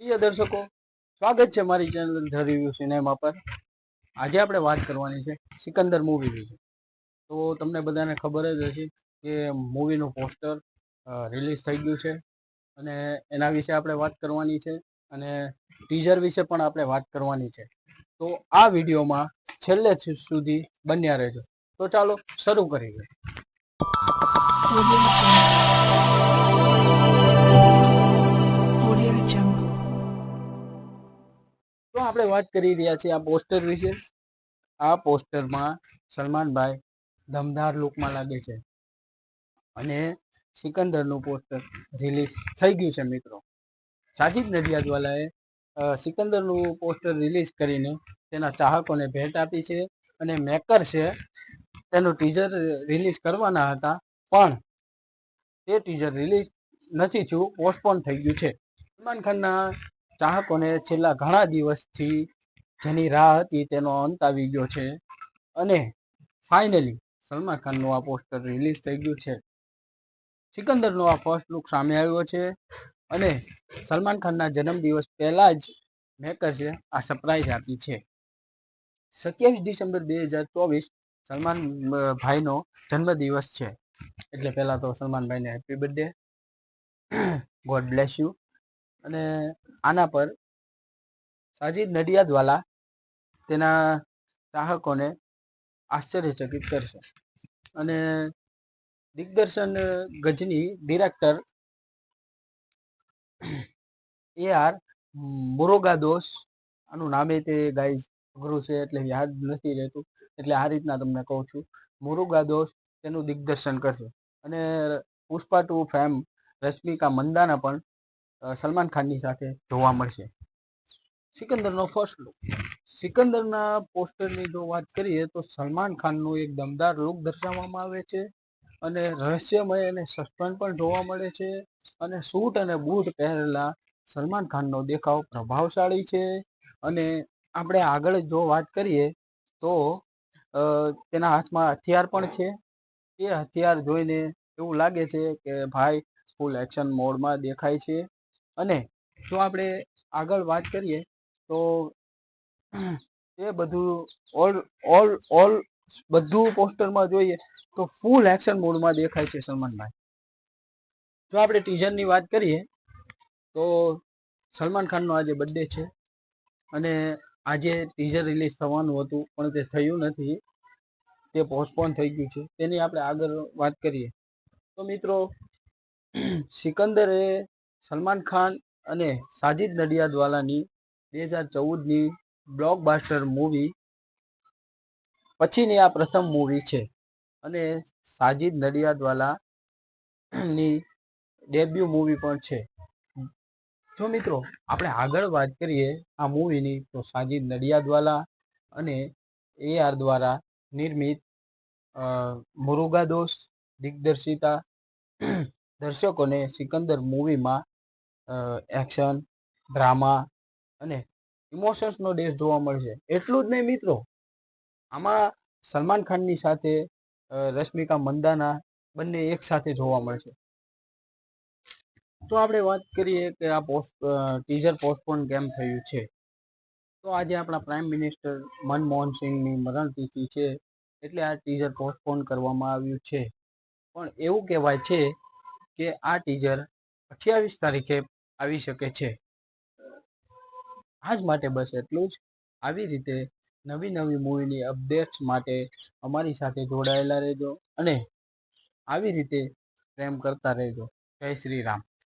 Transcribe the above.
પ્રિય દર્શકો, સ્વાગત છે મારી ચેનલ ધ રિવ્યુ સિનેમા પર। આજે આપણે વાત કરવાની છે સિકંદર મૂવી વિશે। તો તમને બધાને ખબર જ હશે કે મૂવીનું પોસ્ટર રિલીઝ થઈ ગયું છે અને એના વિશે આપણે વાત કરવાની છે અને ટીઝર વિશે પણ આપણે વાત કરવાની છે। તો આ વિડીયોમાં છેલ્લે સુધી બન્યા રહેજો। તો ચાલો શરૂ કરીએ। તો આપણે વાત કરી રહ્યા છીએ આ પોસ્ટર વિશે। આ પોસ્ટરમાં સલમાનભાઈ દમદાર લુકમાં લાગે છે અને સિકંદરનું પોસ્ટર રિલીઝ થઈ ગયું છે મિત્રો। સાજિદ નડિયાદવાલાએ સિકંદરનું પોસ્ટર રિલીઝ કરીને તેના ચાહકોને ભેટ આપી છે અને મેકર છે તેનું ટીઝર રિલીઝ કરવાના હતા, પણ તે ટીઝર રિલીઝ નથી થયું, પોસ્ટપોન થઈ ગયું છે। સલમાન ખાનના ચાહકોને છેલ્લા ઘણા દિવસથી જેની રાહ હતી તેનો અંત આવી ગયો છે અને ફાઇનલી સલમાન ખાનનું આ પોસ્ટર રિલીઝ થઈ ગયું છે। સિકંદરનો આ ફર્સ્ટ લુક સામે આવ્યો છે અને સલમાન ખાનના જન્મદિવસ પહેલા જ મેકર્સે આ સરપ્રાઈઝ આપી છે। 27 ડિસેમ્બર 2024 સલમાન ભાઈનો જન્મદિવસ છે, એટલે પહેલા તો સલમાનભાઈને happy birthday, God bless you. અને આના પર સાજિદ નડિયાદવાલા તેના ચાહકોને આશ્ચર્યચકિત કરશે અને દિગ્દર્શન ગજની, ડિરેક્ટર AR મુરુગાદોસ, આનું નામે તે ગાઈઝ અઘરું છે એટલે યાદ નથી રહેતું, એટલે આ રીતના તમને કહું છું। મુરુગાદોસ તેનું દિગ્દર્શન કરશે અને પુષ્પા 2 ફેમ રશ્મિકા મંદાના પણ સલમાન ખાનની સાથે જોવા મળશે। સિકંદરનો ફર્સ્ટ લુક, સિકંદરના પોસ્ટરની જો વાત કરીએ તો સલમાન ખાનનું એક દમદાર લુક દર્શાવવામાં આવે છે અને રહસ્યમય અને સસ્પેન્સ પણ જોવા મળે છે અને સૂટ અને બૂટ પહેરેલા સલમાન ખાનનો દેખાવ પ્રભાવશાળી છે અને આપણે આગળ જો વાત કરીએ તો તેના હાથમાં હથિયાર પણ છે। એ હથિયાર જોઈને એવું લાગે છે કે ભાઈ ફૂલ એક્શન મોડમાં દેખાય છે અને જો આપણે આગળ વાત કરીએ તો એ બધું બધું પોસ્ટરમાં જોઈએ તો ફૂલ એક્શન મોડમાં દેખાય છે સલમાનભાઈ। જો આપણે ટીઝરની વાત કરીએ તો સલમાન ખાનનો આજે બર્થડે છે અને આજે ટીઝર રિલીઝ થવાનું હતું પણ તે થયું નથી, તે પોસ્ટપોન થઈ ગયું છે। તેની આપણે આગળ વાત કરીએ તો મિત્રો, સિકંદર એ સલમાન ખાન અને સાજિદ નડિયાદવાલાની 2014ની બ્લોકબસ્ટર મૂવી પછીની આ પ્રથમ મૂવી છે અને સાજિદ નડિયાદવાલાની ડેબ્યુ મૂવી પણ છે। જો મિત્રો આપણે આગળ વાત કરીએ આ મૂવીની તો સાજિદ નડિયાદવાલા અને AR દ્વારા નિર્મિત મુરુગાદોસ દિગ્દર્શિતા દર્શકોને સિકંદર મૂવીમાં એક્શન, ડ્રામા અને ઇમોશન્સનો ડેશ જોવા મળશે। એટલું જ નહીં મિત્રો, આમાં સલમાન ખાનની સાથે રશ્મિકા મંદાના બંને એક સાથે જોવા મળશે। તો આપણે વાત કરીએ કે આ ટીઝર પોસ્ટપોન કેમ થયું છે, તો આજે આપણા પ્રાઇમ મિનિસ્ટર મનમોહન સિંહની મરણતિથિ છે એટલે આ ટીઝર પોસ્ટપોન કરવામાં આવ્યું છે। પણ એવું કહેવાય છે કે આ ટીઝર 28 તારીખે આવી શકે છે। આજ માટે બસ એટલું જ। આવી રીતે નવી નવી મૂવીની અપડેટ્સ માટે અમારી સાથે જોડાયેલા રહેજો અને આવી રીતે પ્રેમ કરતા રહેજો। જય શ્રી રામ।